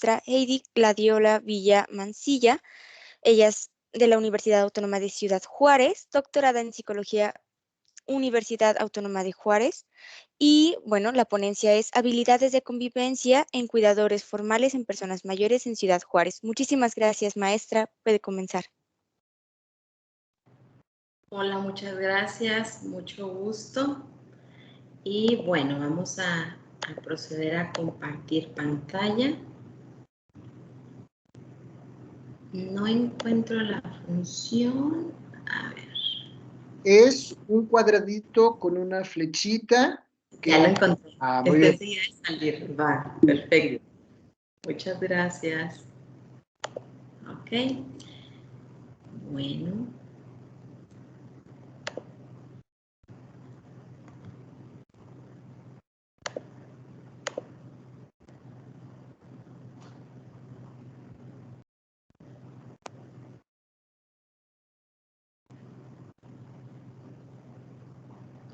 maestra Heidi Gladiola Villa Mancilla. Ella es de la Universidad Autónoma de Ciudad Juárez, doctorada en Psicología, Universidad Autónoma de Juárez. Y bueno, la ponencia es Habilidades de convivencia en cuidadores formales en personas mayores en Ciudad Juárez. Muchísimas gracias, maestra. Puede comenzar. Hola, muchas gracias, mucho gusto. Y bueno, vamos a proceder a compartir pantalla. No encuentro la función. A ver. Es un cuadradito con una flechita. Ya lo encontré. Muy bien. Enseguida de salir. Va, perfecto. Muchas gracias. Ok. Bueno.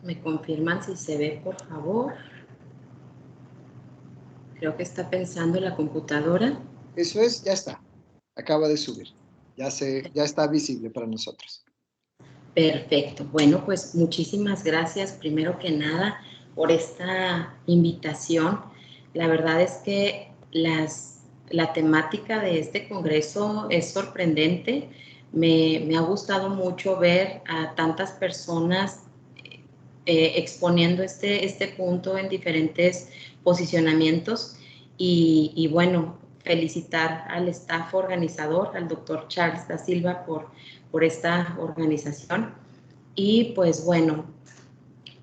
¿Me confirman si se ve, por favor? Creo que está pensando la computadora. Eso es, ya está. Acaba de subir. Ya está visible para nosotros. Perfecto. Bueno, pues muchísimas gracias, primero que nada, por esta invitación. La verdad es que la temática de este congreso es sorprendente. Me ha gustado mucho ver a tantas personas exponiendo este punto en diferentes posicionamientos y bueno, felicitar al staff organizador, al doctor Charles da Silva por esta organización. Y pues bueno,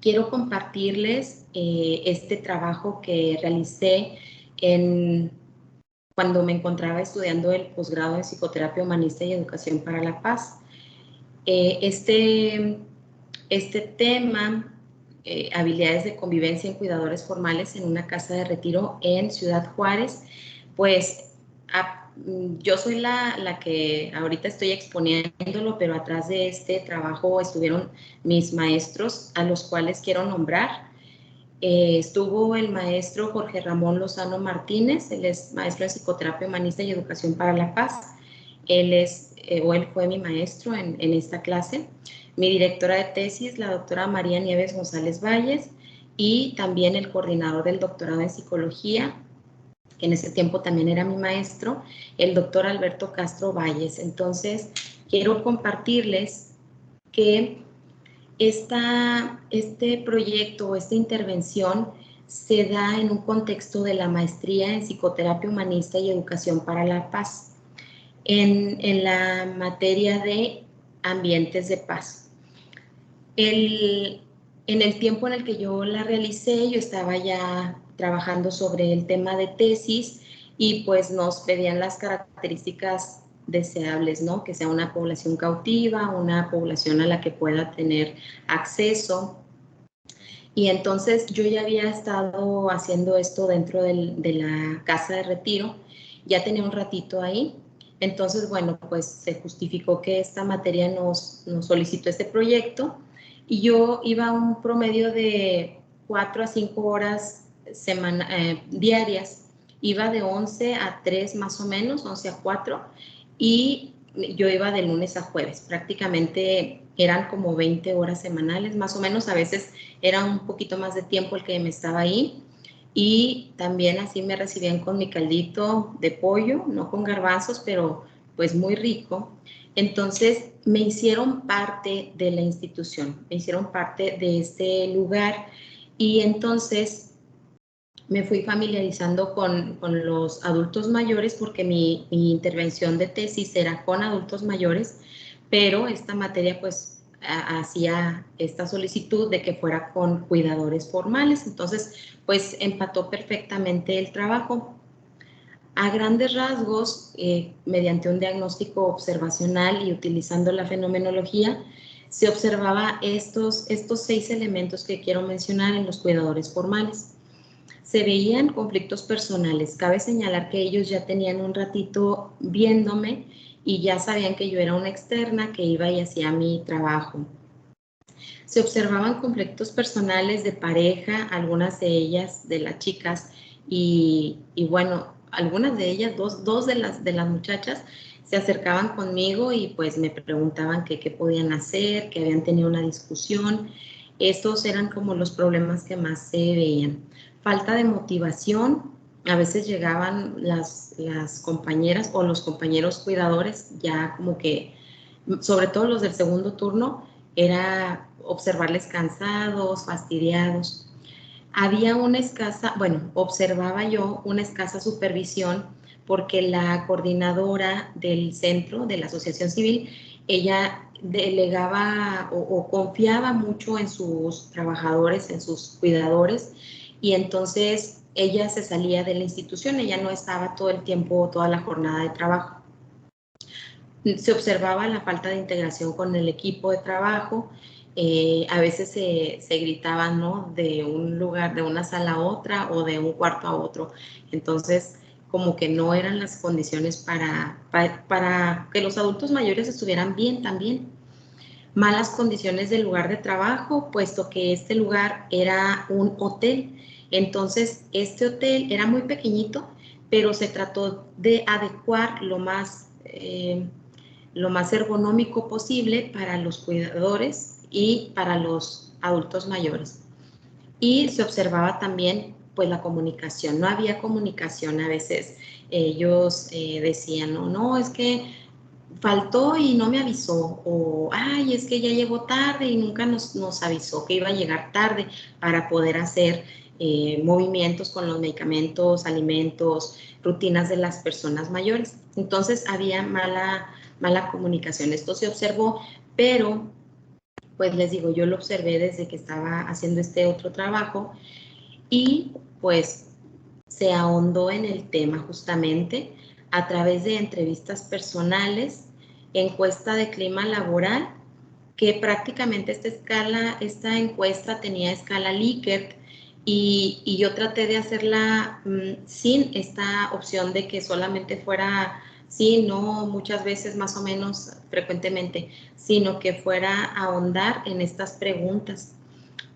quiero compartirles este trabajo que realicé cuando me encontraba estudiando el posgrado en Psicoterapia Humanista y Educación para la Paz. Este tema, habilidades de convivencia en cuidadores formales en una casa de retiro en Ciudad Juárez, pues yo soy la que ahorita estoy exponiéndolo, pero atrás de este trabajo estuvieron mis maestros, a los cuales quiero nombrar. Estuvo el maestro Jorge Ramón Lozano Martínez, él es maestro en Psicoterapia Humanista y Educación para la Paz. Él fue mi maestro en esta clase. Mi directora de tesis, la doctora María Nieves González Valles, y también el coordinador del doctorado en Psicología, que en ese tiempo también era mi maestro, el doctor Alberto Castro Valles. Entonces, quiero compartirles que este proyecto, esta intervención, se da en un contexto de la maestría en Psicoterapia Humanista y Educación para la Paz, en la materia de ambientes de paz. En el tiempo en el que yo la realicé, yo estaba ya trabajando sobre el tema de tesis y pues nos pedían las características deseables, ¿no? Que sea una población cautiva, una población a la que pueda tener acceso. Y entonces yo ya había estado haciendo esto dentro de la casa de retiro, ya tenía un ratito ahí. Entonces, bueno, pues se justificó que esta materia nos solicitó este proyecto y yo iba a un promedio de 4 a 5 horas diarias. Iba de 11 a 3 más o menos, 11 a 4, y yo iba de lunes a jueves. Prácticamente eran como 20 horas semanales, más o menos. A veces era un poquito más de tiempo el que me estaba ahí. Y también así me recibían con mi caldito de pollo, no con garbanzos, pero pues muy rico. Entonces me hicieron parte de la institución, me hicieron parte de este lugar y entonces me fui familiarizando con los adultos mayores porque mi intervención de tesis era con adultos mayores, pero esta materia pues hacía esta solicitud de que fuera con cuidadores formales, entonces pues empató perfectamente el trabajo. A grandes rasgos, mediante un diagnóstico observacional y utilizando la fenomenología, se observaba estos 6 elementos que quiero mencionar en los cuidadores formales. Se veían conflictos personales. Cabe señalar que ellos ya tenían un ratito viéndome y ya sabían que yo era una externa que iba y hacía mi trabajo. Se observaban conflictos personales de pareja, algunas de ellas, de las chicas, y bueno, algunas de ellas, dos de las muchachas, se acercaban conmigo y pues me preguntaban qué podían hacer, que habían tenido una discusión. Estos eran como los problemas que más se veían. Falta de motivación, a veces llegaban las compañeras o los compañeros cuidadores, ya como que, sobre todo los del segundo turno, era observarles cansados, fastidiados. Había una escasa, bueno, observaba yo una escasa supervisión porque la coordinadora del centro, de la asociación civil, ella delegaba o confiaba mucho en sus trabajadores, en sus cuidadores, y entonces ella se salía de la institución, ella no estaba todo el tiempo, toda la jornada de trabajo. Se observaba la falta de integración con el equipo de trabajo, a veces se gritaban, ¿no? De un lugar, de una sala a otra o de un cuarto a otro. Entonces, como que no eran las condiciones para que los adultos mayores estuvieran bien también. Malas condiciones del lugar de trabajo, puesto que este lugar era un hotel. Entonces, este hotel era muy pequeñito, pero se trató de adecuar lo más ergonómico posible para los cuidadores y para los adultos mayores. Y se observaba también pues la comunicación, no había comunicación a veces. Ellos decían, no, es que faltó y no me avisó, o ay, es que ya llegó tarde y nunca nos avisó que iba a llegar tarde para poder hacer movimientos con los medicamentos, alimentos, rutinas de las personas mayores. Entonces había mala comunicación. Esto se observó, pero pues les digo, yo lo observé desde que estaba haciendo este otro trabajo y pues se ahondó en el tema justamente a través de entrevistas personales, encuesta de clima laboral, que prácticamente esta encuesta tenía escala Likert y yo traté de hacerla sin esta opción de que solamente fuera sí, no, muchas veces, más o menos, frecuentemente, sino que fuera a ahondar en estas preguntas.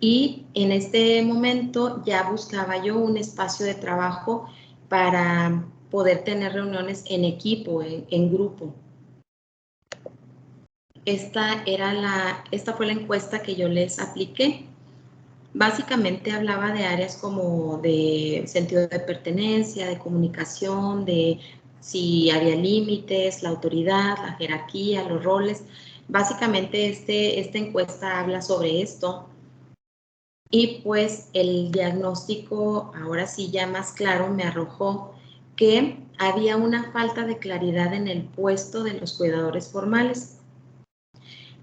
Y en este momento ya buscaba yo un espacio de trabajo para poder tener reuniones en equipo, en grupo. Esta fue la encuesta que yo les apliqué. Básicamente hablaba de áreas como de sentido de pertenencia, de comunicación, de si había límites, la autoridad, la jerarquía, los roles. Básicamente esta encuesta habla sobre esto. Y pues el diagnóstico, ahora sí ya más claro, me arrojó que había una falta de claridad en el puesto de los cuidadores formales.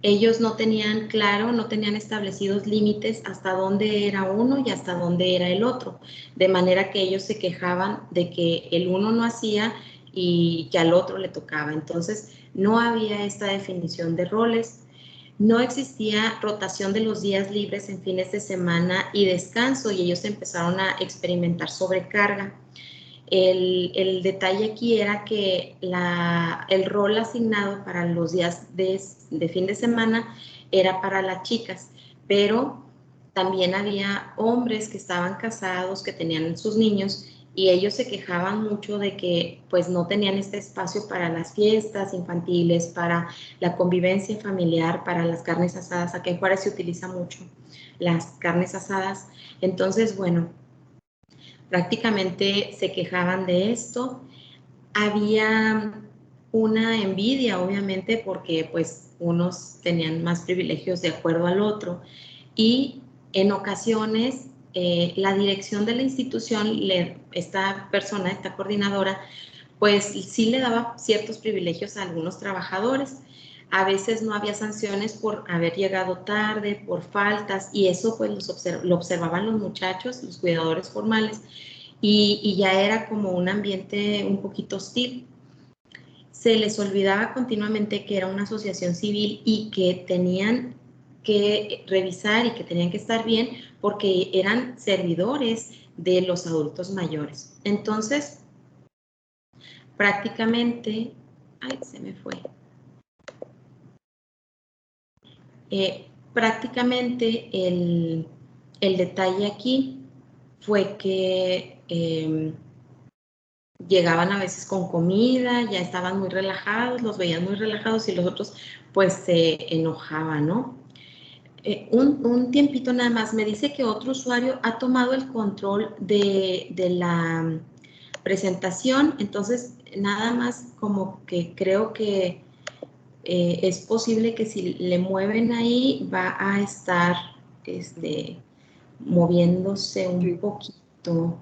Ellos no tenían claro, no tenían establecidos límites hasta dónde era uno y hasta dónde era el otro, de manera que ellos se quejaban de que el uno no hacía y que al otro le tocaba. Entonces, no había esta definición de roles, no existía rotación de los días libres en fines de semana y descanso, y ellos empezaron a experimentar sobrecarga. El detalle aquí era que el rol asignado para los días de fin de semana era para las chicas, pero también había hombres que estaban casados, que tenían sus niños, y ellos se quejaban mucho de que pues no tenían este espacio para las fiestas infantiles, para la convivencia familiar, para las carnes asadas. Aquí en Juárez se utiliza mucho las carnes asadas. Entonces, bueno, prácticamente se quejaban de esto. Había una envidia, obviamente, porque pues unos tenían más privilegios de acuerdo al otro, y en ocasiones la dirección de la institución, esta persona, esta coordinadora, pues sí le daba ciertos privilegios a algunos trabajadores. A veces no había sanciones por haber llegado tarde, por faltas, y eso pues lo observaban los muchachos, los cuidadores formales, y ya era como un ambiente un poquito hostil. Se les olvidaba continuamente que era una asociación civil y que tenían que revisar y que tenían que estar bien porque eran servidores de los adultos mayores. Entonces, prácticamente, ay, se me fue. Prácticamente el detalle aquí fue que llegaban a veces con comida, ya estaban muy relajados, los veían muy relajados y los otros pues se enojaban, ¿no? Un tiempito nada más, me dice que otro usuario ha tomado el control de la presentación, entonces nada más como que creo que es posible que si le mueven ahí va a estar moviéndose un Sí. poquito.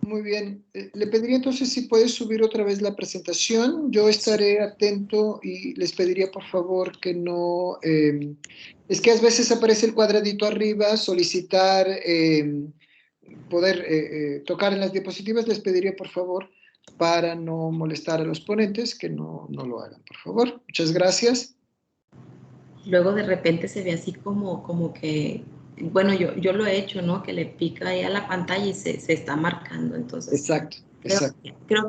Muy bien. Le pediría entonces si puedes subir otra vez la presentación. Yo estaré atento y les pediría por favor que no... es que a veces aparece el cuadradito arriba, solicitar poder tocar en las diapositivas. Les pediría por favor, para no molestar a los ponentes, que no lo hagan, por favor. Muchas gracias. Luego de repente se ve así como que, bueno, yo lo he hecho, ¿no? Que le pica ahí a la pantalla y se está marcando, entonces Exacto, creo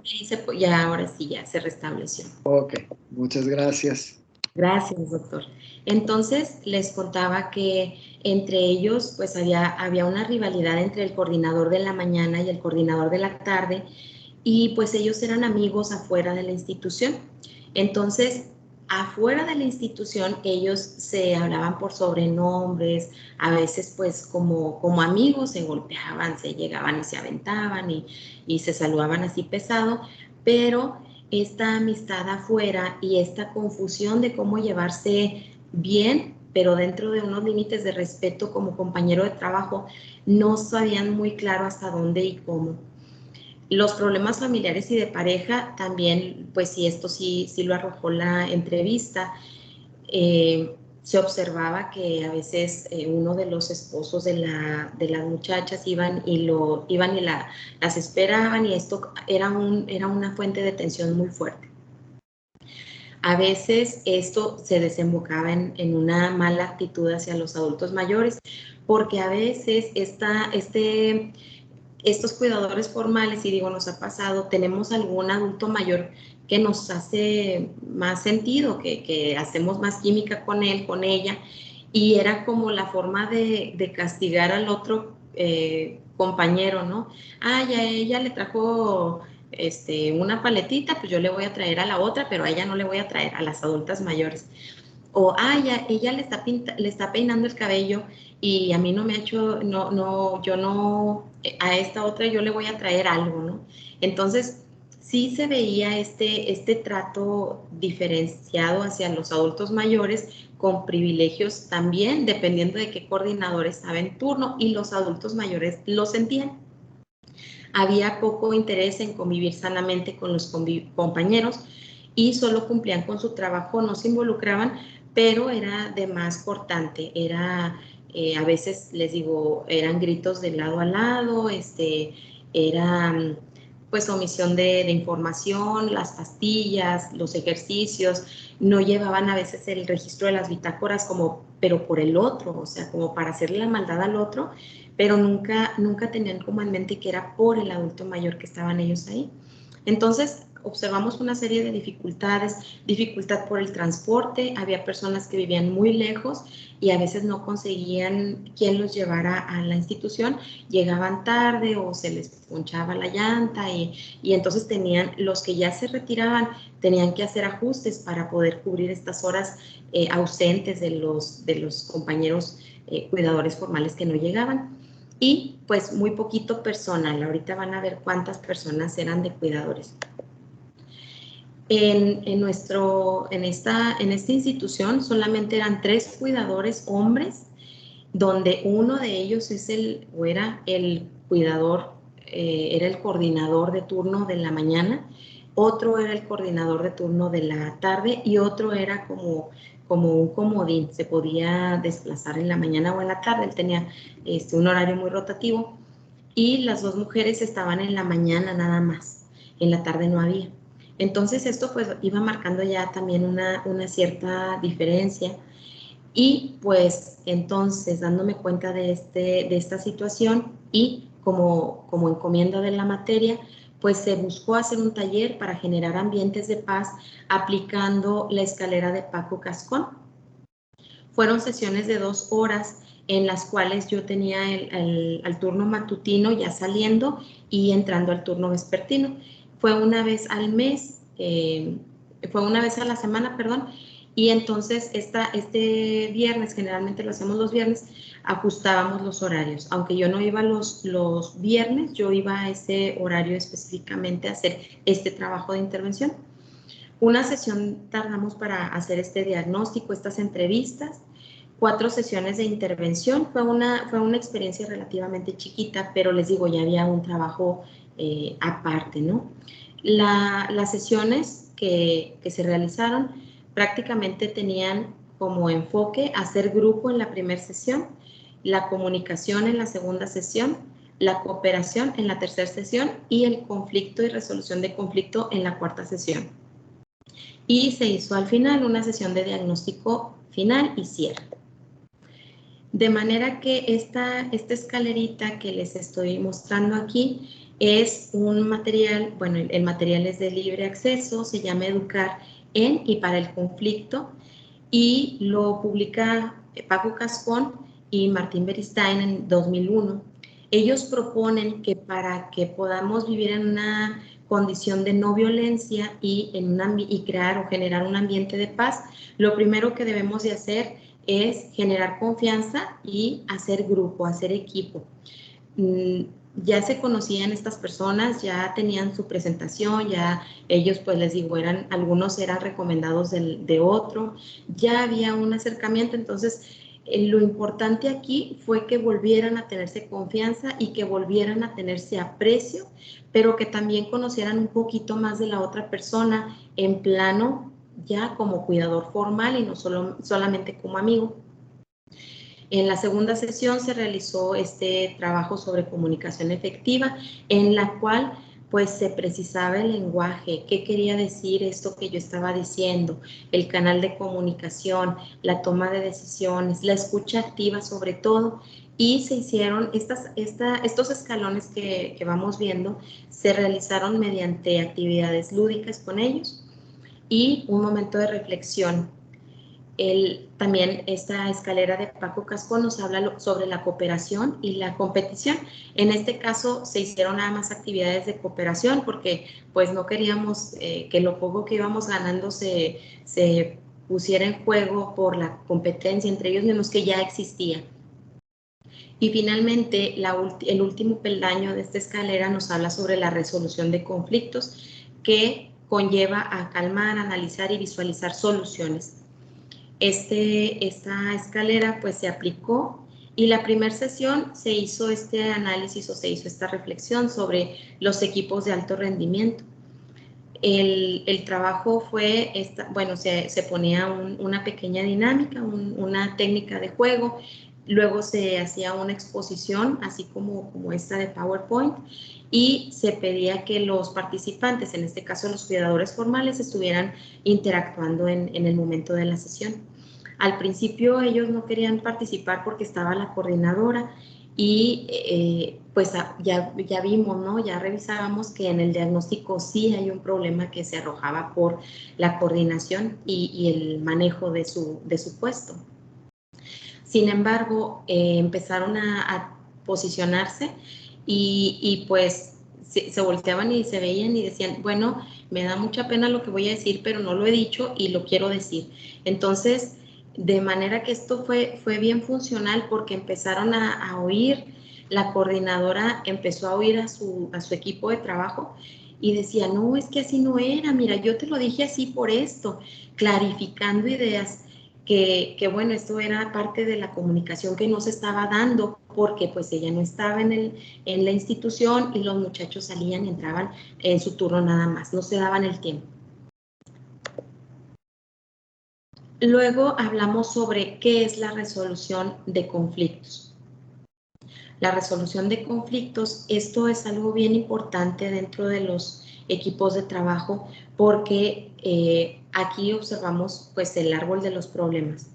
exacto. que ya ahora sí ya se restableció. Ok, muchas gracias. Gracias, doctor. Entonces, les contaba que entre ellos, pues había una rivalidad entre el coordinador de la mañana y el coordinador de la tarde, y pues ellos eran amigos afuera de la institución. Entonces, afuera de la institución, ellos se hablaban por sobrenombres, a veces pues como amigos se golpeaban, se llegaban y se aventaban y se saludaban así pesado, pero esta amistad afuera y esta confusión de cómo llevarse bien, pero dentro de unos límites de respeto como compañero de trabajo, no sabían muy claro hasta dónde y cómo. Los problemas familiares y de pareja también, pues sí, esto sí lo arrojó la entrevista. Se observaba que a veces uno de los esposos de las muchachas iban y las esperaban, y esto era una fuente de tensión muy fuerte. A veces esto se desembocaba en una mala actitud hacia los adultos mayores, porque a veces estos cuidadores formales, y digo, nos ha pasado, tenemos algún adulto mayor que nos hace más sentido, que hacemos más química con él, con ella, y era como la forma de castigar al otro compañero, ¿no? Ah, ya ella le trajo una paletita, pues yo le voy a traer a la otra, pero a ella no le voy a traer, a las adultas mayores. O, ya, ella le está peinando el cabello y a mí no me ha hecho, yo no, a esta otra yo le voy a traer algo, ¿no? Entonces, sí se veía este trato diferenciado hacia los adultos mayores, con privilegios también, dependiendo de qué coordinador estaba en turno, y los adultos mayores lo sentían. Había poco interés en convivir sanamente con los compañeros y solo cumplían con su trabajo, no se involucraban, pero era de más cortante, a veces les digo, eran gritos de lado a lado, era pues omisión de información, las pastillas, los ejercicios, no llevaban a veces el registro de las bitácoras pero por el otro, o sea, como para hacerle la maldad al otro, pero nunca tenían como en mente que era por el adulto mayor que estaban ellos ahí. Entonces, observamos una serie de dificultades, dificultad por el transporte, había personas que vivían muy lejos y a veces no conseguían quien los llevara a la institución, llegaban tarde o se les ponchaba la llanta y entonces los que ya se retiraban, tenían que hacer ajustes para poder cubrir estas horas ausentes de los compañeros cuidadores formales que no llegaban. Y pues muy poquito personal. Ahorita van a ver cuántas personas eran de cuidadores. En esta institución solamente eran 3 cuidadores hombres, donde uno de ellos era el cuidador, era el coordinador de turno de la mañana, otro era el coordinador de turno de la tarde y otro era como un comodín, se podía desplazar en la mañana o en la tarde, él tenía un horario muy rotativo, y las 2 mujeres estaban en la mañana nada más, en la tarde no había. Entonces esto pues iba marcando ya también una cierta diferencia. Y pues entonces, dándome cuenta de esta situación y como encomienda de la materia, pues se buscó hacer un taller para generar ambientes de paz aplicando la escalera de Paco Cascón. Fueron sesiones de 2 horas en las cuales yo tenía al turno matutino ya saliendo y entrando al turno vespertino. fue una vez al mes, fue una vez a la semana, perdón, y entonces este viernes, generalmente lo hacemos los viernes, ajustábamos los horarios. Aunque yo no iba los viernes, yo iba a ese horario específicamente a hacer este trabajo de intervención. Una sesión tardamos para hacer este diagnóstico, estas entrevistas, 4 sesiones de intervención. Fue una experiencia relativamente chiquita, pero les digo, ya había un trabajo aparte, ¿no? Las sesiones que se realizaron prácticamente tenían como enfoque hacer grupo en la primera sesión, la comunicación en la segunda sesión, la cooperación en la tercera sesión y el conflicto y resolución de conflicto en la cuarta sesión. Y se hizo al final una sesión de diagnóstico final y cierre. De manera que esta escalerita que les estoy mostrando aquí es un material, bueno, el material es de libre acceso, se llama Educar en y para el conflicto, y lo publica Paco Cascón y Martín Beristain en 2001. Ellos proponen que para que podamos vivir en una condición de no violencia y crear o generar un ambiente de paz, lo primero que debemos de hacer es generar confianza y hacer grupo, hacer equipo. Ya se conocían estas personas, ya tenían su presentación, ya ellos, pues les digo, algunos eran recomendados de otro, ya había un acercamiento. Entonces lo importante aquí fue que volvieran a tenerse confianza y que volvieran a tenerse aprecio, pero que también conocieran un poquito más de la otra persona en plano ya como cuidador formal y no solamente como amigo. En la segunda sesión se realizó este trabajo sobre comunicación efectiva, en la cual pues se precisaba el lenguaje, qué quería decir esto que yo estaba diciendo, el canal de comunicación, la toma de decisiones, la escucha activa sobre todo, y se hicieron estos escalones que vamos viendo, se realizaron mediante actividades lúdicas con ellos y un momento de reflexión. También esta escalera de Paco Cascón nos habla sobre la cooperación y la competición. En este caso se hicieron nada más actividades de cooperación porque pues no queríamos que lo poco que íbamos ganando se pusiera en juego por la competencia entre ellos mismos que ya existía. Y finalmente, el último peldaño de esta escalera nos habla sobre la resolución de conflictos que conlleva a calmar, analizar y visualizar soluciones. Esta escalera pues se aplicó y la primera sesión se hizo este análisis o se hizo esta reflexión sobre los equipos de alto rendimiento. El trabajo fue, se ponía una pequeña dinámica, una técnica de juego, luego se hacía una exposición, así como esta de PowerPoint, y se pedía que los participantes, en este caso los cuidadores formales, estuvieran interactuando en el momento de la sesión. Al principio ellos no querían participar porque estaba la coordinadora y pues ya vimos, ¿no? Ya revisábamos que en el diagnóstico sí hay un problema que se arrojaba por la coordinación y el manejo de su puesto. Sin embargo, empezaron a posicionarse y pues se volteaban y se veían y decían, bueno, me da mucha pena lo que voy a decir, pero no lo he dicho y lo quiero decir. Entonces, de manera que esto fue bien funcional porque empezaron a oír, la coordinadora empezó a oír a su equipo de trabajo y decía, no, es que así no era, mira, yo te lo dije así por esto, clarificando ideas que bueno, esto era parte de la comunicación que no se estaba dando porque pues ella no estaba en la institución y los muchachos salían y entraban en su turno nada más, no se daban el tiempo. Luego hablamos sobre qué es la resolución de conflictos. La resolución de conflictos, esto es algo bien importante dentro de los equipos de trabajo porque aquí observamos pues el árbol de los problemas.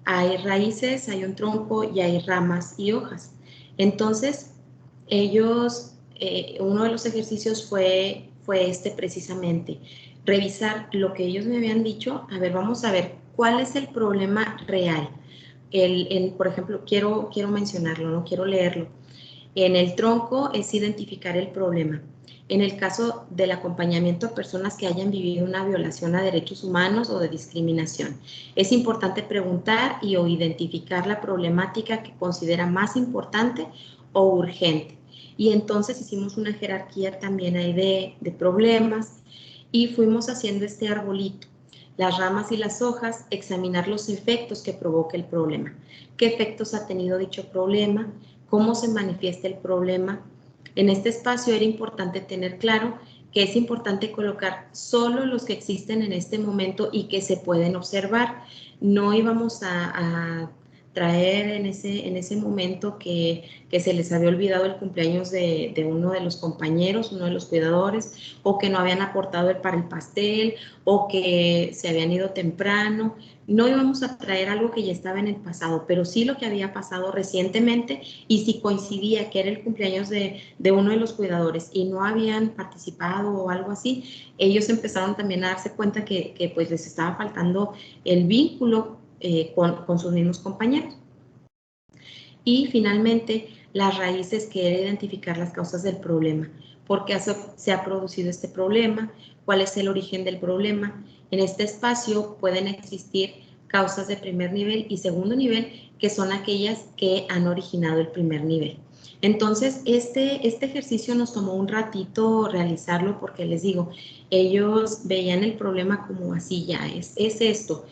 Hay raíces, hay un tronco y hay ramas y hojas. Entonces, uno de los ejercicios fue este precisamente, revisar lo que ellos me habían dicho. A ver, vamos a ver cuál es el problema real. Por ejemplo, quiero mencionarlo, no quiero leerlo. En el tronco es identificar el problema. en el caso del acompañamiento a personas que hayan vivido una violación a derechos humanos o de discriminación. Es importante preguntar o identificar la problemática que considera más importante o urgente. Y entonces hicimos una jerarquía también ahí de problemas y fuimos haciendo este arbolito. Las ramas y las hojas, examinar los efectos que provoca el problema. ¿Qué efectos ha tenido dicho problema? ¿Cómo se manifiesta el problema? En este espacio era importante tener claro que es importante colocar solo los que existen en este momento y que se pueden observar. No íbamos a traer en ese momento que se les había olvidado el cumpleaños de uno de los compañeros, uno de los cuidadores, o que no habían aportado para el pastel, o que se habían ido temprano. No íbamos a traer algo que ya estaba en el pasado, pero sí lo que había pasado recientemente, y si coincidía que era el cumpleaños de uno de los cuidadores y no habían participado o algo así, ellos empezaron también a darse cuenta que pues les estaba faltando el vínculo con sus mismos compañeros. Y finalmente, las raíces, que era identificar las causas del problema. ¿Por qué se ha producido este problema? ¿Cuál es el origen del problema? En este espacio pueden existir causas de primer nivel y segundo nivel, que son aquellas que han originado el primer nivel. Entonces, este ejercicio nos tomó un ratito realizarlo porque les digo, ellos veían el problema como así, ya es esto.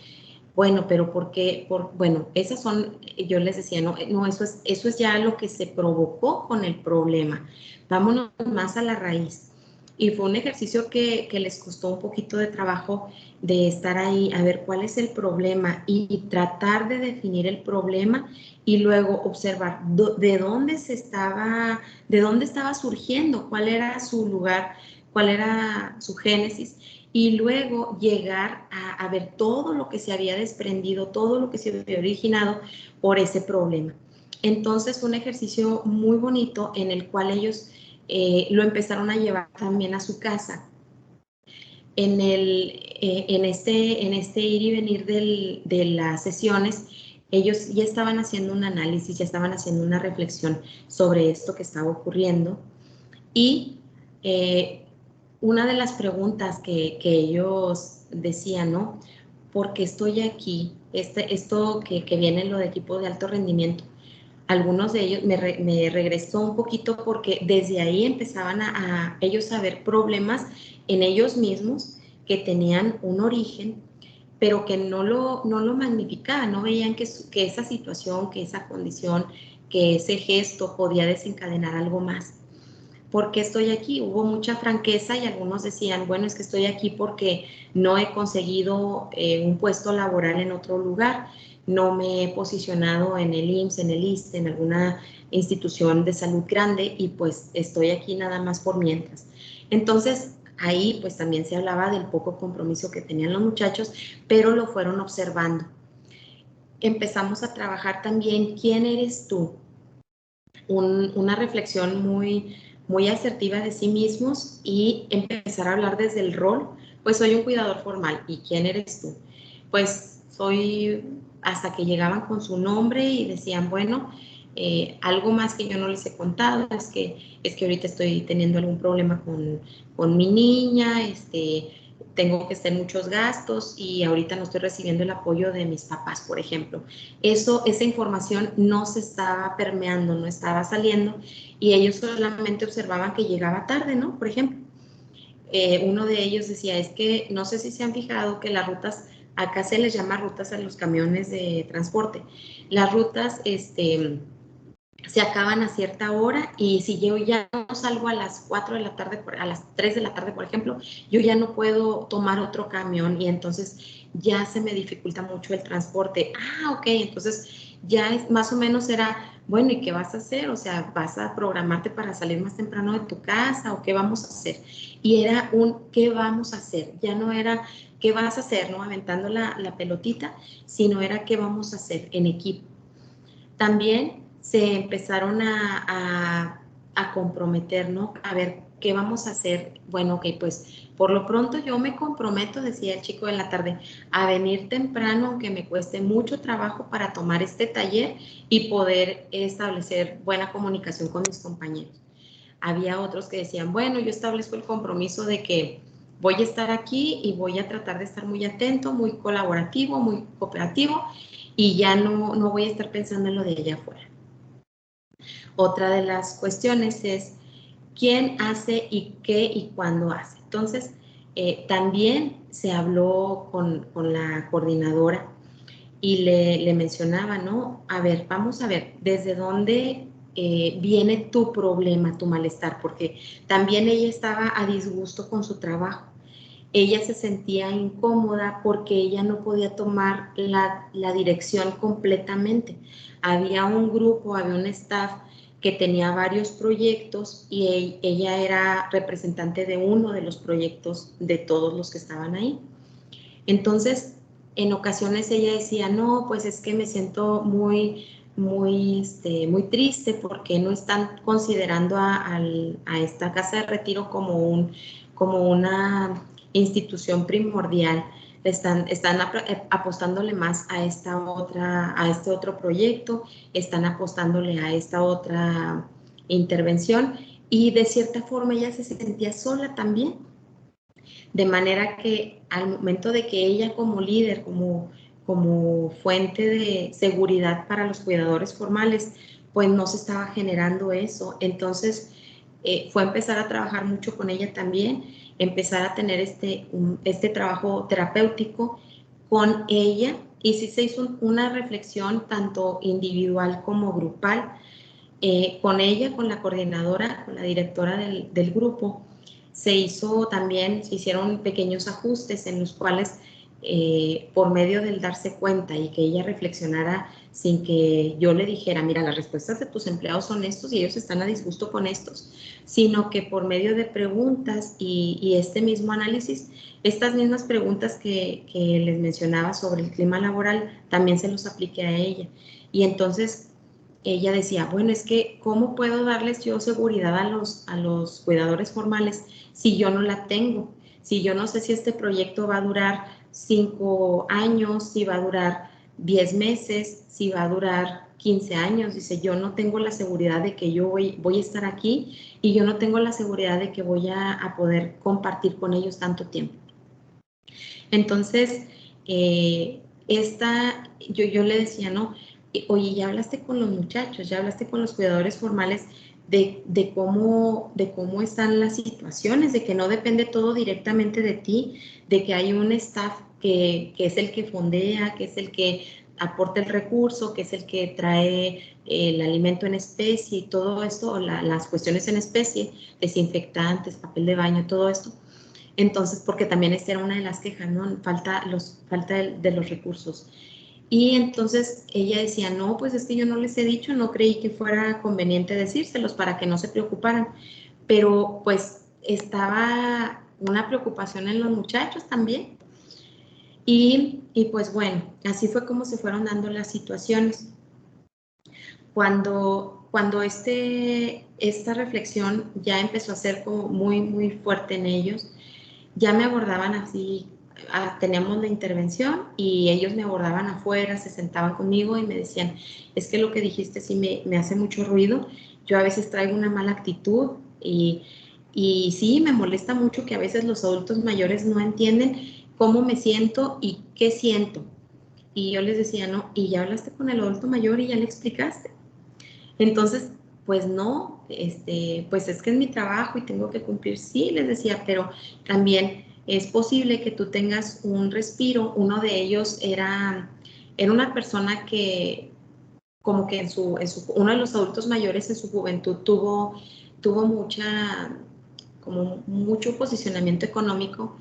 Bueno, pero ¿por qué? Bueno, esas son, yo les decía, no, eso es ya lo que se provocó con el problema. Vámonos más a la raíz. Y fue un ejercicio que les costó un poquito de trabajo de estar ahí, a ver cuál es el problema y tratar de definir el problema y luego observar de dónde estaba surgiendo, cuál era su lugar, cuál era su génesis, y luego llegar a ver todo lo que se había desprendido, todo lo que se había originado por ese problema. Entonces, fue un ejercicio muy bonito en el cual ellos lo empezaron a llevar también a su casa. En este ir y venir de las sesiones, ellos ya estaban haciendo un análisis, ya estaban haciendo una reflexión sobre esto que estaba ocurriendo. Y una de las preguntas que ellos decían, ¿no? ¿Por qué estoy aquí? Esto que viene lo de equipo de alto rendimiento. Algunos de ellos me regresó un poquito porque desde ahí empezaban a ellos a ver problemas en ellos mismos que tenían un origen, pero que no lo magnificaban, no veían que esa situación, que esa condición, que ese gesto podía desencadenar algo más. ¿Por qué estoy aquí? Hubo mucha franqueza y algunos decían, bueno, es que estoy aquí porque no he conseguido un puesto laboral en otro lugar, no me he posicionado en el IMSS, en el ISSSTE, en alguna institución de salud grande y pues estoy aquí nada más por mientras. Entonces, ahí pues también se hablaba del poco compromiso que tenían los muchachos, pero lo fueron observando. Empezamos a trabajar también, ¿quién eres tú? Una reflexión muy asertiva de sí mismos y empezar a hablar desde el rol. Pues soy un cuidador formal. ¿Y quién eres tú? Pues soy, hasta que llegaban con su nombre y decían, bueno, algo más que yo no les he contado es que ahorita estoy teniendo algún problema con mi niña, tengo que hacer muchos gastos y ahorita no estoy recibiendo el apoyo de mis papás, por ejemplo. Esa información no se estaba permeando, no estaba saliendo y ellos solamente observaban que llegaba tarde, ¿no? Por ejemplo, uno de ellos decía, es que no sé si se han fijado que las rutas, acá se les llama rutas a los camiones de transporte. Las rutas, se acaban a cierta hora y si yo ya no salgo a las 4 de la tarde, a las 3 de la tarde, por ejemplo, yo ya no puedo tomar otro camión y entonces ya se me dificulta mucho el transporte. Ah, ok, entonces ya más o menos era, bueno, ¿y qué vas a hacer? O sea, ¿vas a programarte para salir más temprano de tu casa o qué vamos a hacer? Y era ¿qué vamos a hacer? Ya no era ¿qué vas a hacer? ¿No? Aventando la pelotita, sino era ¿qué vamos a hacer en equipo? También se empezaron a comprometer, ¿no? A ver, ¿qué vamos a hacer? Bueno, ok, pues por lo pronto yo me comprometo, decía el chico de la tarde, a venir temprano, aunque me cueste mucho trabajo para tomar este taller y poder establecer buena comunicación con mis compañeros. Había otros que decían, bueno, yo establezco el compromiso de que voy a estar aquí y voy a tratar de estar muy atento, muy colaborativo, muy cooperativo, y ya no voy a estar pensando en lo de allá afuera. Otra de las cuestiones es quién hace y qué y cuándo hace. Entonces, también se habló con la coordinadora y le mencionaba, ¿no? A ver, vamos a ver, ¿desde dónde viene tu problema, tu malestar? Porque también ella estaba a disgusto con su trabajo. Ella se sentía incómoda porque ella no podía tomar la dirección completamente. Había un grupo, había un staff que tenía varios proyectos y ella era representante de uno de los proyectos de todos los que estaban ahí. Entonces, en ocasiones ella decía, no, pues es que me siento muy triste porque no están considerando a esta casa de retiro como una institución primordial. Están apostándole más a este otro proyecto, están apostándole a esta otra intervención, y de cierta forma ella se sentía sola también. De manera que al momento de que ella como líder, como fuente de seguridad para los cuidadores formales, pues no se estaba generando eso. Entonces fue empezar a trabajar mucho con ella también, empezar a tener este trabajo terapéutico con ella, y sí se hizo una reflexión tanto individual como grupal con ella, con la coordinadora, con la directora del grupo. Se hicieron pequeños ajustes en los cuales por medio del darse cuenta y que ella reflexionara sin que yo le dijera, mira, las respuestas de tus empleados son estos y ellos están a disgusto con estos, sino que por medio de preguntas y este mismo análisis, estas mismas preguntas que les mencionaba sobre el clima laboral, también se los apliqué a ella. Y entonces ella decía, bueno, es que ¿cómo puedo darles yo seguridad a los cuidadores formales si yo no la tengo? Si yo no sé si este proyecto va a durar 5 años, si va a durar 10 meses, si va a durar 15 años. Dice, yo no tengo la seguridad de que yo voy a estar aquí, y yo no tengo la seguridad de que voy a poder compartir con ellos tanto tiempo. Entonces, yo le decía, no, oye, ya hablaste con los muchachos, ya hablaste con los cuidadores formales de cómo están las situaciones, de que no depende todo directamente de ti, de que hay un staff que es el que fondea, que es el que aporta el recurso, que es el que trae el alimento en especie y todo esto, las cuestiones en especie, desinfectantes, papel de baño, todo esto. Entonces, porque también esta era una de las quejas, ¿no? Falta de los recursos. Y entonces ella decía, no, pues es que yo no les he dicho, no creí que fuera conveniente decírselos para que no se preocuparan. Pero pues estaba una preocupación en los muchachos también. Y pues bueno, así fue como se fueron dando las situaciones. Cuando esta reflexión ya empezó a ser como muy, muy fuerte en ellos, ya me abordaban así, teníamos la intervención y ellos me abordaban afuera, se sentaban conmigo y me decían, es que lo que dijiste sí me hace mucho ruido, yo a veces traigo una mala actitud y sí, me molesta mucho que a veces los adultos mayores no entienden cómo me siento y qué siento. Y yo les decía, no, ¿y ya hablaste con el adulto mayor y ya le explicaste? Entonces, pues no, pues es que es mi trabajo y tengo que cumplir. Sí, les decía, pero también es posible que tú tengas un respiro. Uno de ellos era una persona que como que uno de los adultos mayores en su juventud tuvo mucho posicionamiento económico,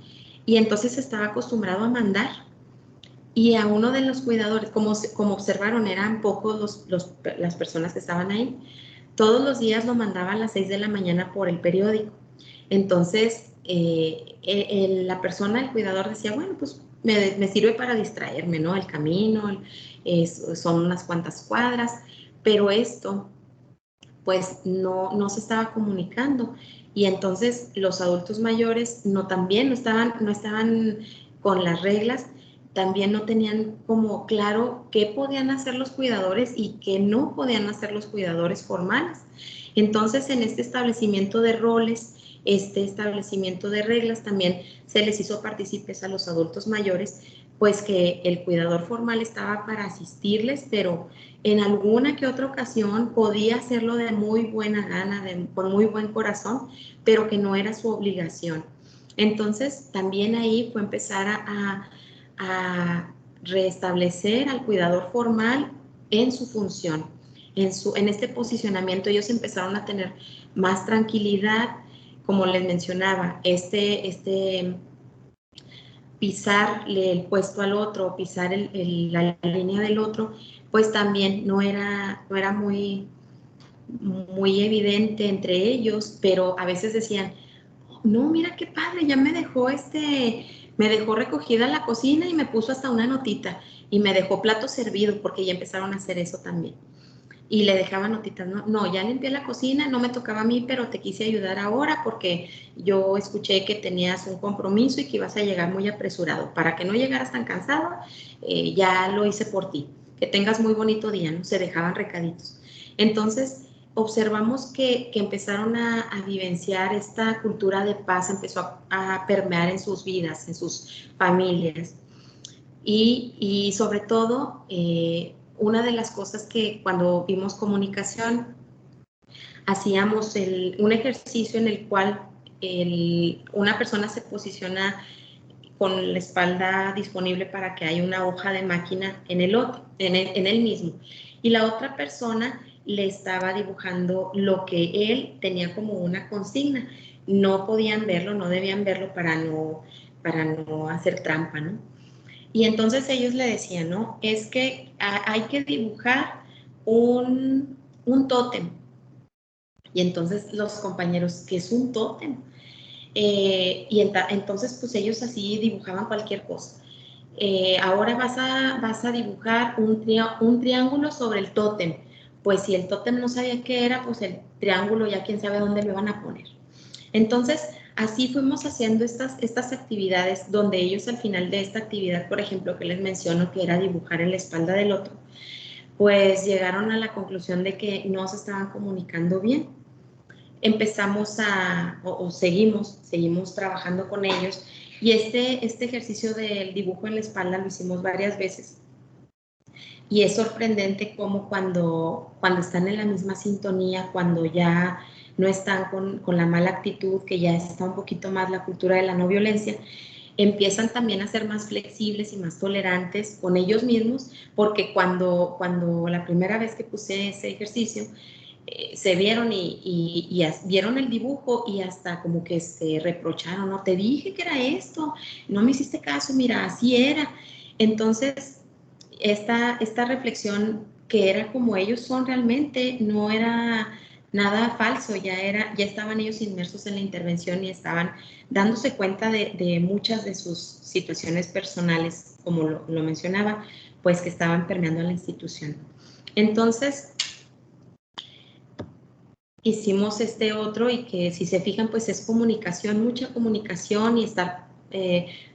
y entonces estaba acostumbrado a mandar. Y a uno de los cuidadores, como observaron, eran pocos las personas que estaban ahí, todos los días lo mandaba a las 6 de la mañana por el periódico. Entonces, la persona, el cuidador, decía, bueno, pues me sirve para distraerme, ¿no? El camino, son unas cuantas cuadras, pero esto, pues no se estaba comunicando. Y entonces los adultos mayores también no estaban con las reglas, también no tenían como claro qué podían hacer los cuidadores y qué no podían hacer los cuidadores formales. Entonces, en este establecimiento de roles, este establecimiento de reglas, también se les hizo partícipes a los adultos mayores, pues que el cuidador formal estaba para asistirles, pero en alguna que otra ocasión podía hacerlo de muy buena gana, con muy buen corazón, pero que no era su obligación. Entonces, también ahí fue empezar a restablecer al cuidador formal en su función, en este posicionamiento. Ellos empezaron a tener más tranquilidad, como les mencionaba, pisarle el puesto al otro, pisar la línea del otro, pues también no era muy evidente entre ellos, pero a veces decían, no, mira qué padre, ya me dejó recogida la cocina y me puso hasta una notita y me dejó plato servido, porque ya empezaron a hacer eso también. Y le dejaba notitas, no, ya limpié la cocina, no me tocaba a mí, pero te quise ayudar ahora porque yo escuché que tenías un compromiso y que ibas a llegar muy apresurado. Para que no llegaras tan cansado, ya lo hice por ti. Que tengas muy bonito día, ¿no? Se dejaban recaditos. Entonces, observamos que empezaron a vivenciar esta cultura de paz, empezó a permear en sus vidas, en sus familias. Y sobre todo, una de las cosas que cuando vimos comunicación, hacíamos un ejercicio en el cual una persona se posiciona con la espalda disponible para que haya una hoja de máquina en él mismo. Y la otra persona le estaba dibujando lo que él tenía como una consigna. No podían verlo, no debían verlo para no hacer trampa, ¿no? Y entonces ellos le decían, ¿no? Es que hay que dibujar un tótem. Y entonces los compañeros, ¿qué es un tótem? Entonces, pues ellos así dibujaban cualquier cosa. Ahora vas a dibujar un triángulo sobre el tótem. Pues si el tótem no sabía qué era, pues el triángulo ya quién sabe dónde lo iban a poner. Entonces, así fuimos haciendo estas actividades donde ellos al final de esta actividad, por ejemplo, que les menciono que era dibujar en la espalda del otro, pues llegaron a la conclusión de que no se estaban comunicando bien. Empezamos seguimos trabajando con ellos y este ejercicio del dibujo en la espalda lo hicimos varias veces. Y es sorprendente cómo cuando están en la misma sintonía, cuando ya no están con la mala actitud, que ya está un poquito más la cultura de la no violencia, empiezan también a ser más flexibles y más tolerantes con ellos mismos, porque cuando la primera vez que puse ese ejercicio, se vieron y vieron el dibujo y hasta como que se reprocharon, no, te dije que era esto, no me hiciste caso, mira, así era. Entonces, esta reflexión que era como ellos son realmente, no era nada falso, ya estaban ellos inmersos en la intervención y estaban dándose cuenta de muchas de sus situaciones personales, como lo mencionaba, pues que estaban permeando a la institución. Entonces, hicimos este otro y que si se fijan, pues es comunicación, mucha comunicación y estar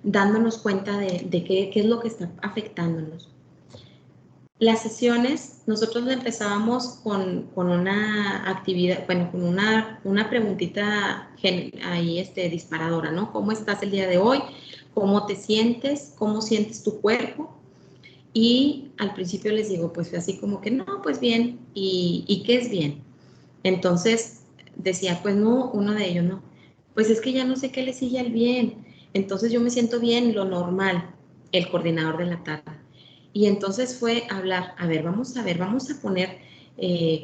dándonos cuenta de qué es lo que está afectándonos. Las sesiones, nosotros empezábamos con una actividad, bueno, con una preguntita ahí disparadora, ¿no? ¿Cómo estás el día de hoy? ¿Cómo te sientes? ¿Cómo sientes tu cuerpo? Y al principio les digo, pues así como que no, pues bien. ¿Y qué es bien? Entonces decía, pues no, uno de ellos, no. Pues es que ya no sé qué le sigue al bien. Entonces yo me siento bien, lo normal, el coordinador de la tarde. Y entonces fue hablar, a ver, vamos a poner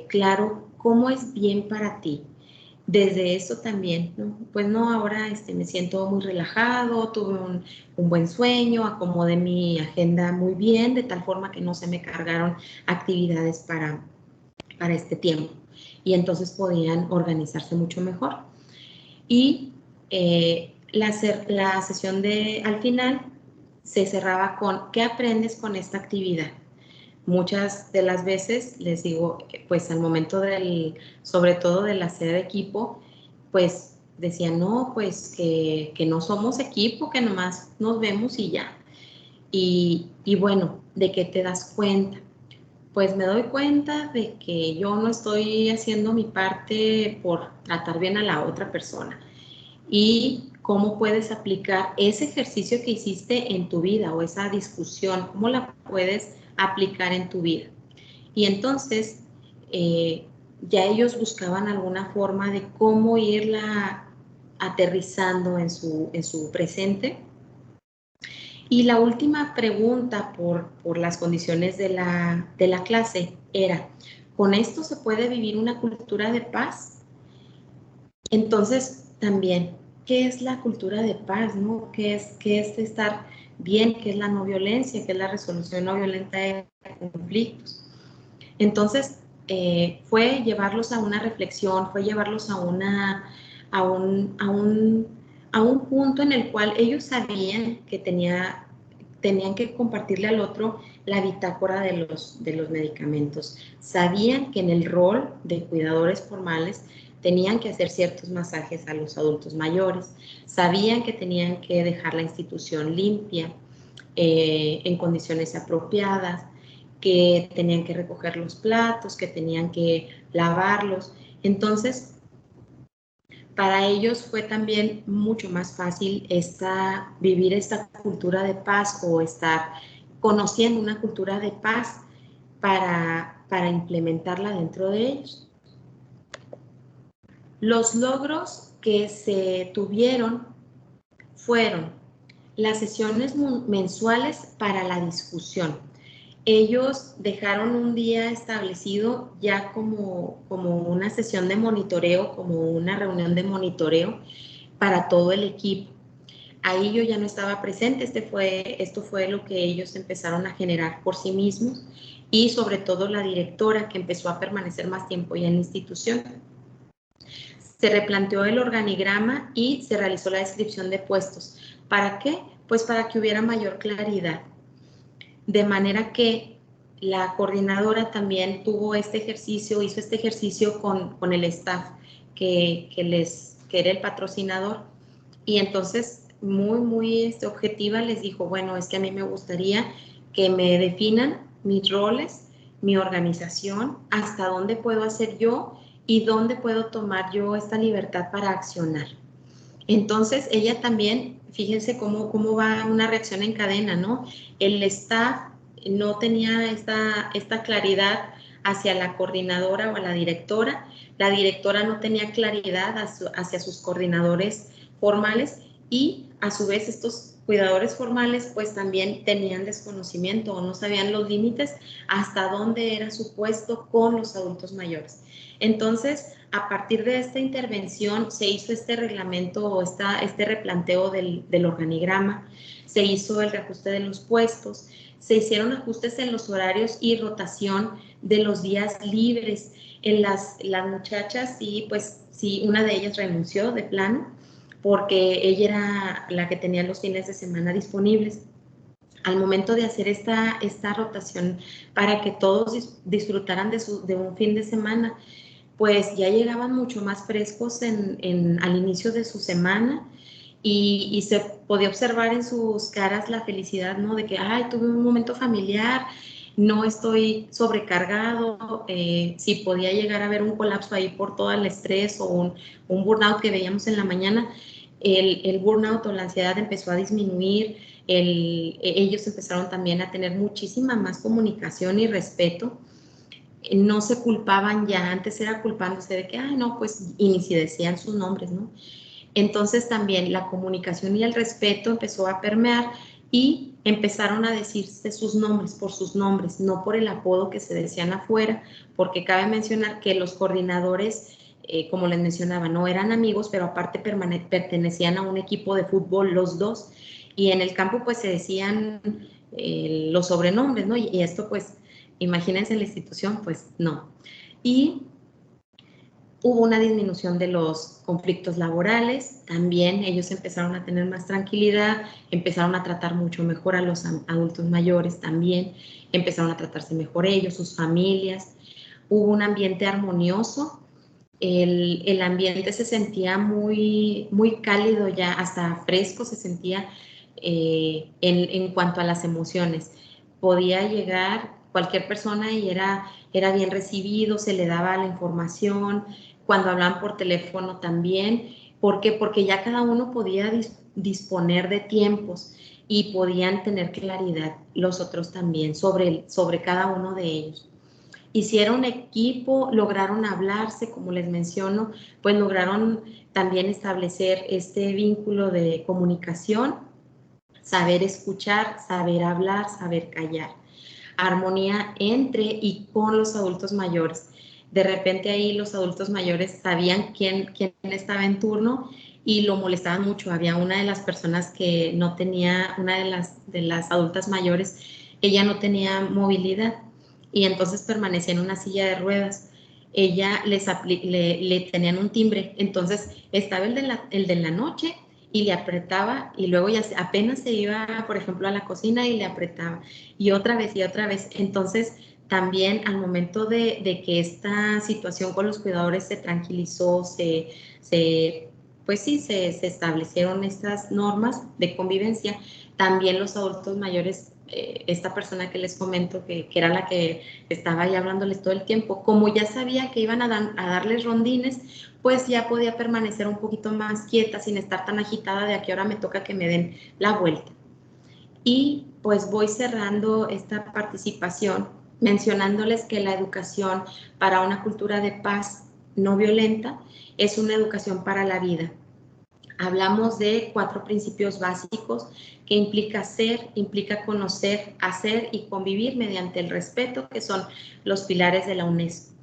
claro cómo es bien para ti. Desde eso también, ¿no? Pues no, ahora me siento muy relajado, tuve un buen sueño, acomodé mi agenda muy bien, de tal forma que no se me cargaron actividades para este tiempo. Y entonces podían organizarse mucho mejor. Y la sesión al final se cerraba con ¿qué aprendes con esta actividad? Muchas de las veces les digo, pues al momento sobre todo del hacer equipo, pues decían, no, pues que no somos equipo, que nomás nos vemos y ya. Y bueno, ¿de qué te das cuenta? Pues me doy cuenta de que yo no estoy haciendo mi parte por tratar bien a la otra persona. Y cómo puedes aplicar ese ejercicio que hiciste en tu vida o esa discusión, cómo la puedes aplicar en tu vida. Y entonces ya ellos buscaban alguna forma de cómo irla aterrizando en su presente. Y la última pregunta por las condiciones de la clase era, ¿con esto se puede vivir una cultura de paz? Entonces, también, ¿qué es la cultura de paz? ¿No? ¿Qué es estar bien? ¿Qué es la no violencia? ¿Qué es la resolución no violenta de conflictos? Entonces, fue llevarlos a una reflexión, fue llevarlos a un punto en el cual ellos sabían que tenían que compartirle al otro la bitácora de los medicamentos. Sabían que en el rol de cuidadores formales tenían que hacer ciertos masajes a los adultos mayores, sabían que tenían que dejar la institución limpia, en condiciones apropiadas, que tenían que recoger los platos, que tenían que lavarlos. Entonces, para ellos fue también mucho más fácil vivir esta cultura de paz o estar conociendo una cultura de paz para implementarla dentro de ellos. Los logros que se tuvieron fueron las sesiones mensuales para la discusión. Ellos dejaron un día establecido ya como una sesión de monitoreo, como una reunión de monitoreo para todo el equipo. Ahí yo ya no estaba presente, esto fue lo que ellos empezaron a generar por sí mismos y sobre todo la directora que empezó a permanecer más tiempo ya en la institución. Se replanteó el organigrama y se realizó la descripción de puestos. ¿Para qué? Pues para que hubiera mayor claridad. De manera que la coordinadora también tuvo hizo este ejercicio con el staff que era el patrocinador. Y entonces, muy objetiva, les dijo, bueno, es que a mí me gustaría que me definan mis roles, mi organización, hasta dónde puedo hacer yo y dónde puedo tomar yo esta libertad para accionar. Entonces, ella también, fíjense cómo va una reacción en cadena, ¿no? El staff no tenía esta claridad hacia la coordinadora o a la directora no tenía claridad hacia sus coordinadores formales y a su vez estos cuidadores formales pues también tenían desconocimiento o no sabían los límites hasta dónde era su puesto con los adultos mayores. Entonces, a partir de esta intervención se hizo este reglamento o este replanteo del organigrama, se hizo el reajuste de los puestos, se hicieron ajustes en los horarios y rotación de los días libres. En las muchachas, sí, una de ellas renunció de plano porque ella era la que tenía los fines de semana disponibles. Al momento de hacer esta rotación para que todos disfrutaran de un fin de semana, pues ya llegaban mucho más frescos al inicio de su semana y se podía observar en sus caras la felicidad, ¿no? De que, ay, tuve un momento familiar, no estoy sobrecargado, si podía llegar a haber un colapso ahí por todo el estrés o un burnout que veíamos en la mañana, el burnout o la ansiedad empezó a disminuir, ellos empezaron también a tener muchísima más comunicación y respeto. No se culpaban ya, antes era culpándose de que, ay, no, pues, y ni si decían sus nombres, ¿no? Entonces también la comunicación y el respeto empezó a permear y empezaron a decirse sus nombres por sus nombres, no por el apodo que se decían afuera, porque cabe mencionar que los coordinadores, como les mencionaba, no eran amigos, pero aparte pertenecían a un equipo de fútbol los dos, y en el campo pues se decían los sobrenombres, ¿no? Y esto pues, imagínense en la institución, pues no. Y hubo una disminución de los conflictos laborales, también ellos empezaron a tener más tranquilidad, empezaron a tratar mucho mejor a los adultos mayores también, empezaron a tratarse mejor ellos, sus familias, hubo un ambiente armonioso, el ambiente se sentía muy cálido ya, hasta fresco se sentía, en cuanto a las emociones. Podía llegar cualquier persona y era bien recibido, se le daba la información, cuando hablaban por teléfono también. ¿Por qué? Porque ya cada uno podía disponer de tiempos y podían tener claridad los otros también sobre cada uno de ellos. Hicieron equipo, lograron hablarse, como les menciono, pues lograron también establecer este vínculo de comunicación, saber escuchar, saber hablar, saber callar. Armonía entre y con los adultos mayores. De repente ahí los adultos mayores sabían quién estaba en turno y lo molestaban mucho. Había una de las personas que no tenía, una de las adultas mayores, ella no tenía movilidad y entonces permanecía en una silla de ruedas. Ella le tenían un timbre, entonces estaba el de la noche y le apretaba y luego ya apenas se iba, por ejemplo, a la cocina y le apretaba y otra vez y otra vez. Entonces, también al momento de que esta situación con los cuidadores se tranquilizó, pues sí, se establecieron estas normas de convivencia, también los adultos mayores, esta persona que les comento, que era la que estaba ahí hablándoles todo el tiempo, como ya sabía que iban a darles rondines, pues ya podía permanecer un poquito más quieta sin estar tan agitada de a qué hora me toca que me den la vuelta. Y pues voy cerrando esta participación mencionándoles que la educación para una cultura de paz no violenta es una educación para la vida. Hablamos de 4 principios básicos que implica ser, implica conocer, hacer y convivir mediante el respeto, que son los pilares de la UNESCO.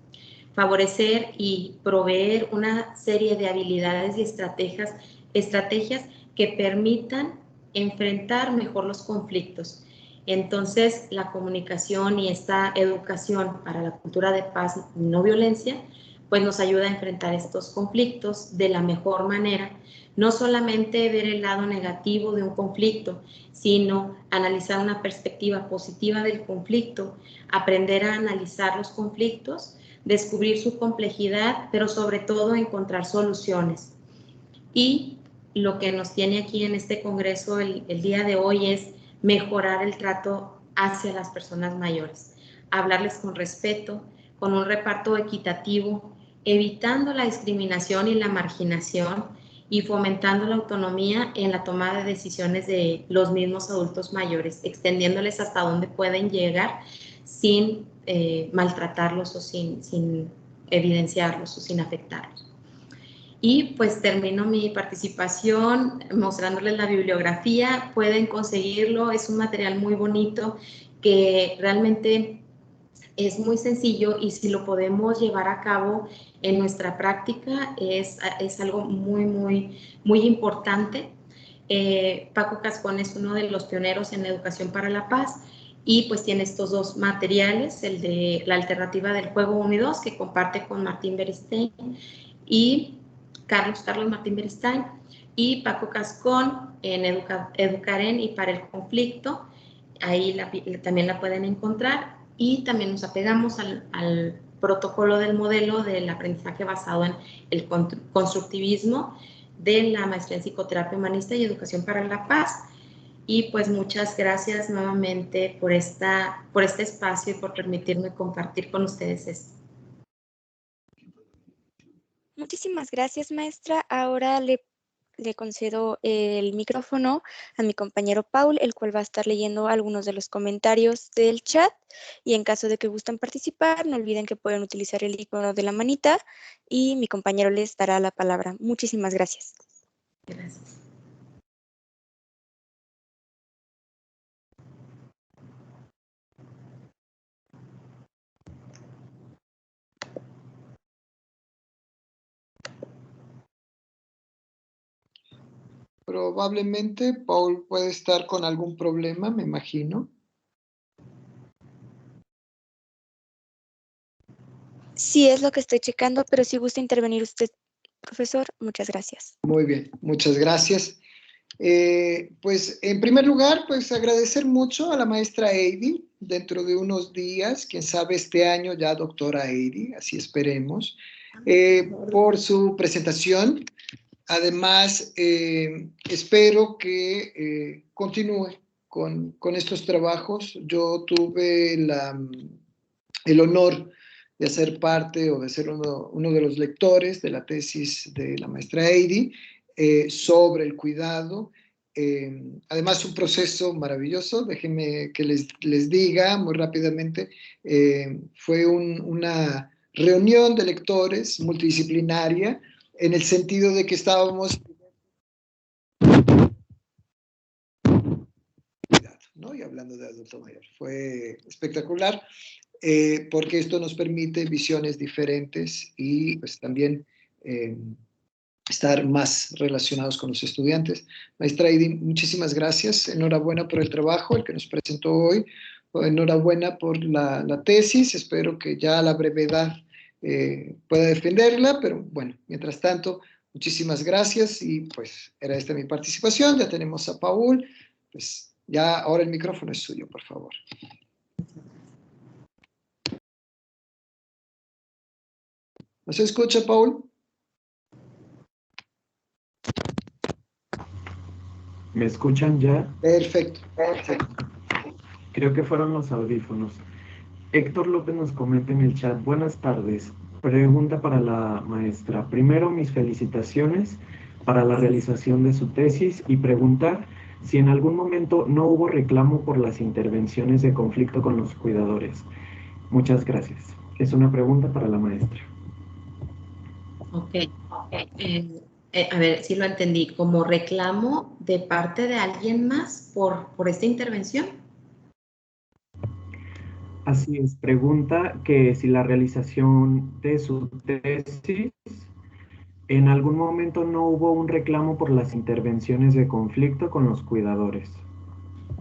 Favorecer y proveer una serie de habilidades y estrategias que permitan enfrentar mejor los conflictos. Entonces, la comunicación y esta educación para la cultura de paz y no violencia, pues nos ayuda a enfrentar estos conflictos de la mejor manera. No solamente ver el lado negativo de un conflicto, sino analizar una perspectiva positiva del conflicto, aprender a analizar los conflictos, descubrir su complejidad, pero sobre todo encontrar soluciones. Y lo que nos tiene aquí en este congreso el día de hoy es mejorar el trato hacia las personas mayores, hablarles con respeto, con un reparto equitativo, evitando la discriminación y la marginación y fomentando la autonomía en la toma de decisiones de los mismos adultos mayores, extendiéndoles hasta donde pueden llegar sin maltratarlos o sin evidenciarlos o sin afectarlos. Y pues termino mi participación mostrándoles la bibliografía. Pueden conseguirlo, es un material muy bonito que realmente es muy sencillo y si lo podemos llevar a cabo en nuestra práctica es algo muy importante. Paco Cascón es uno de los pioneros en educación para la paz y pues tiene estos 2 materiales, el de la alternativa del juego 1 y 2 que comparte con Martín Beristain y Carlos Martín Beristain y Paco Cascón en Educaren y para el conflicto, ahí también la pueden encontrar y también nos apegamos al protocolo del modelo del aprendizaje basado en el constructivismo de la maestría en psicoterapia humanista y educación para la paz. Y pues muchas gracias nuevamente por este espacio y por permitirme compartir con ustedes esto. Muchísimas gracias, maestra. Ahora le concedo el micrófono a mi compañero Paul, el cual va a estar leyendo algunos de los comentarios del chat. Y en caso de que gusten participar, no olviden que pueden utilizar el icono de la manita y mi compañero les dará la palabra. Muchísimas gracias. Gracias. Probablemente Paul puede estar con algún problema, me imagino. Sí, es lo que estoy checando, pero si gusta intervenir usted, profesor, muchas gracias. Muy bien, muchas gracias. Pues en primer lugar, pues agradecer mucho a la maestra Heidi, dentro de unos días, quién sabe este año ya doctora Heidi, así esperemos, por su presentación. además, espero que continúe con estos trabajos. Yo tuve el honor de hacer parte o de ser uno de los lectores de la tesis de la maestra Heidi sobre el cuidado. Además, un proceso maravilloso. Déjenme que les diga muy rápidamente. Fue una reunión de lectores multidisciplinaria en el sentido de que estábamos, ¿no? Y hablando de adulto mayor, fue espectacular porque esto nos permite visiones diferentes y pues también estar más relacionados con los estudiantes. Maestra Heidi, muchísimas gracias. Enhorabuena por el trabajo, el que nos presentó hoy. Enhorabuena por la tesis. Espero que ya a la brevedad pueda defenderla, pero bueno, mientras tanto, muchísimas gracias y pues era esta mi participación. Ya tenemos a Paul. Pues ya ahora el micrófono es suyo, por favor. ¿No se escucha, Paul? ¿Me escuchan ya? Perfecto, perfecto. Creo que fueron los audífonos. Héctor López nos comenta en el chat: buenas tardes. Pregunta para la maestra. Primero, mis felicitaciones para la realización de su tesis y preguntar si en algún momento no hubo reclamo por las intervenciones de conflicto con los cuidadores. Muchas gracias. Es una pregunta para la maestra. Ok. A ver si lo entendí. ¿Como reclamo de parte de alguien más por esta intervención? Así es. Pregunta que si la realización de su tesis en algún momento no hubo un reclamo por las intervenciones de conflicto con los cuidadores.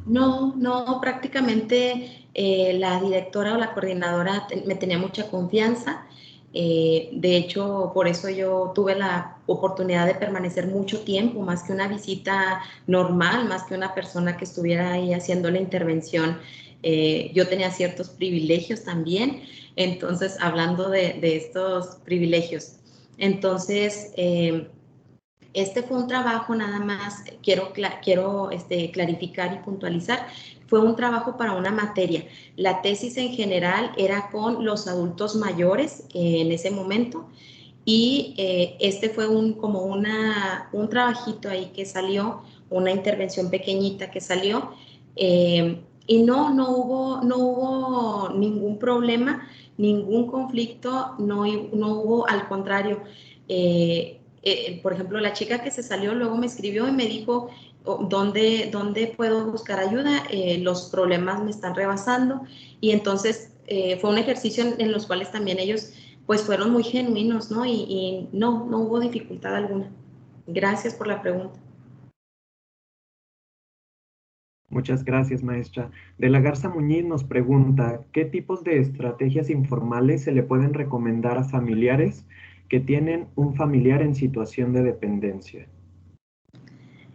No, prácticamente la directora o la coordinadora me tenía mucha confianza. De hecho, por eso yo tuve la oportunidad de permanecer mucho tiempo, más que una visita normal, más que una persona que estuviera ahí haciendo la intervención. Yo tenía ciertos privilegios también. Entonces, hablando de estos privilegios, entonces este fue un trabajo, nada más quiero clarificar y puntualizar, fue un trabajo para una materia. La tesis en general era con los adultos mayores en ese momento y este fue como un trabajito ahí que salió, una intervención pequeñita que salió y no hubo ningún problema, ningún conflicto, no hubo, al contrario. Por ejemplo, la chica que se salió luego me escribió y me dijo: ¿dónde puedo buscar ayuda? Los problemas me están rebasando. Y entonces fue un ejercicio en los cuales también ellos pues fueron muy genuinos, ¿no? Y no hubo dificultad alguna. Gracias por la pregunta. Muchas gracias, maestra. De la Garza Muñiz nos pregunta: ¿qué tipos de estrategias informales se le pueden recomendar a familiares que tienen un familiar en situación de dependencia?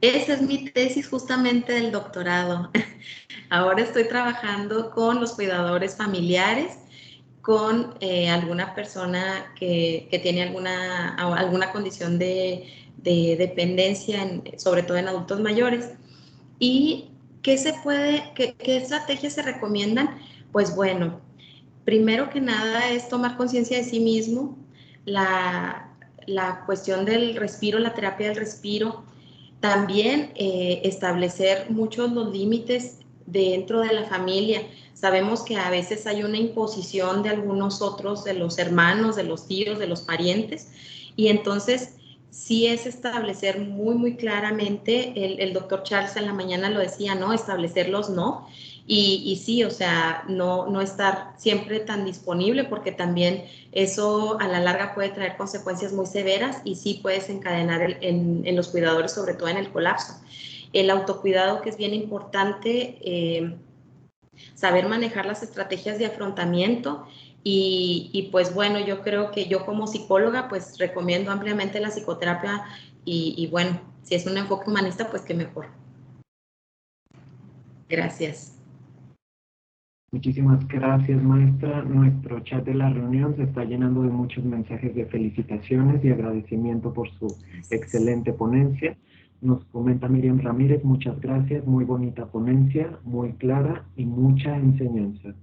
Esa es mi tesis justamente del doctorado. Ahora estoy trabajando con los cuidadores familiares, con alguna persona que tiene alguna condición de dependencia, sobre todo en adultos mayores. ¿Y qué estrategias se recomiendan? Pues bueno, primero que nada es tomar conciencia de sí mismo, la cuestión del respiro, la terapia del respiro, también establecer muchos los límites dentro de la familia. Sabemos que a veces hay una imposición de algunos otros, de los hermanos, de los tíos, de los parientes, y entonces sí es establecer muy claramente, el doctor Charles en la mañana lo decía, ¿no? Establecer los no. Y sí, o sea, no estar siempre tan disponible, porque también eso a la larga puede traer consecuencias muy severas y sí puede desencadenar en los cuidadores, sobre todo en el colapso. El autocuidado, que es bien importante, saber manejar las estrategias de afrontamiento y pues bueno, yo creo que yo como psicóloga pues recomiendo ampliamente la psicoterapia y bueno, si es un enfoque humanista pues qué mejor. Gracias. Muchísimas gracias, maestra. Nuestro chat de la reunión se está llenando de muchos mensajes de felicitaciones y agradecimiento por su excelente ponencia. Nos comenta Miriam Ramírez, muchas gracias, muy bonita ponencia, muy clara y mucha enseñanza.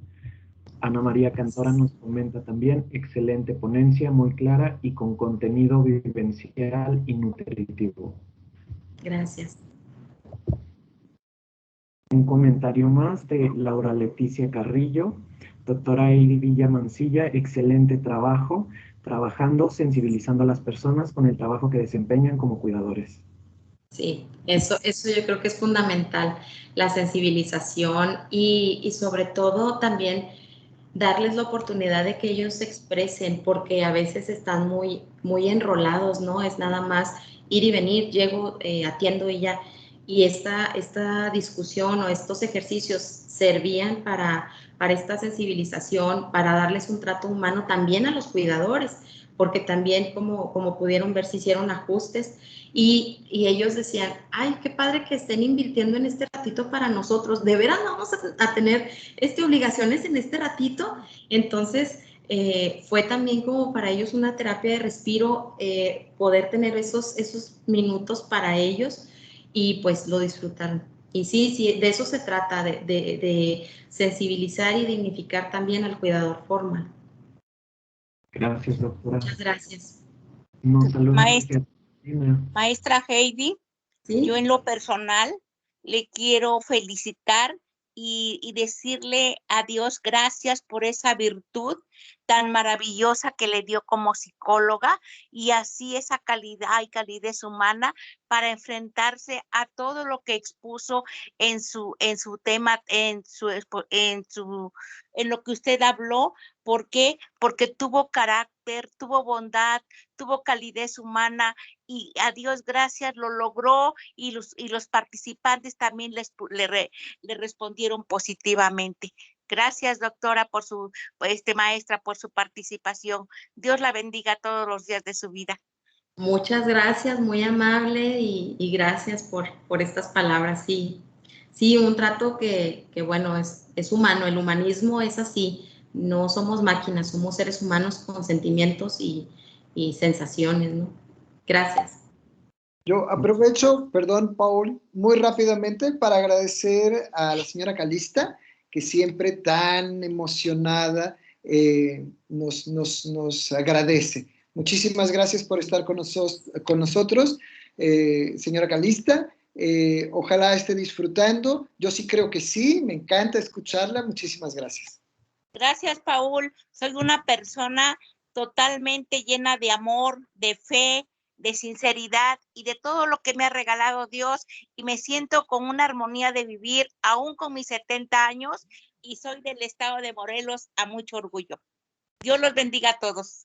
Ana María Cantora nos comenta también, excelente ponencia, muy clara y con contenido vivencial y nutritivo. Gracias. Un comentario más de Laura Leticia Carrillo. Doctora Eiri Villa Mancilla, excelente trabajo, trabajando, sensibilizando a las personas con el trabajo que desempeñan como cuidadores. Sí, eso yo creo que es fundamental, la sensibilización y sobre todo también darles la oportunidad de que ellos se expresen, porque a veces están muy enrolados, ¿no? Es nada más ir y venir, llego, atiendo y ya. Y esta discusión o estos ejercicios servían para esta sensibilización, para darles un trato humano también a los cuidadores, porque también, como pudieron ver, se hicieron ajustes y ellos decían, ay, qué padre que estén invirtiendo en este ratito para nosotros, de veras vamos a tener obligaciones en este ratito. Entonces, fue también como para ellos una terapia de respiro, poder tener esos minutos para ellos y pues lo disfrutaron. Y sí, de eso se trata, de sensibilizar y dignificar también al cuidador formal. Gracias, doctora. Muchas gracias. Nos saluda Maestra Heidi, ¿Sí? yo en lo personal le quiero felicitar y decirle a Dios gracias por esa virtud tan maravillosa que le dio como psicóloga y así esa calidad y calidez humana para enfrentarse a todo lo que expuso en su tema, en lo que usted habló. ¿Por qué? Porque tuvo carácter, tuvo bondad, tuvo calidez humana y a Dios gracias lo logró y los participantes también le respondieron positivamente. Gracias, doctora, maestra, por su participación. Dios la bendiga todos los días de su vida. Muchas gracias, muy amable y gracias por estas palabras. Sí, un trato que bueno, es humano, el humanismo es así, no somos máquinas, somos seres humanos con sentimientos y sensaciones, ¿no? Gracias. Yo aprovecho, perdón, Paul, muy rápidamente para agradecer a la señora Calista, que siempre tan emocionada nos agradece. Muchísimas gracias por estar con nosotros, señora Calista. Ojalá esté disfrutando. Yo sí creo que sí, me encanta escucharla. Muchísimas gracias. Gracias, Paul. Soy una persona totalmente llena de amor, de fe, de sinceridad y de todo lo que me ha regalado Dios y me siento con una armonía de vivir aún con mis 70 años y soy del estado de Morelos a mucho orgullo. Dios los bendiga a todos.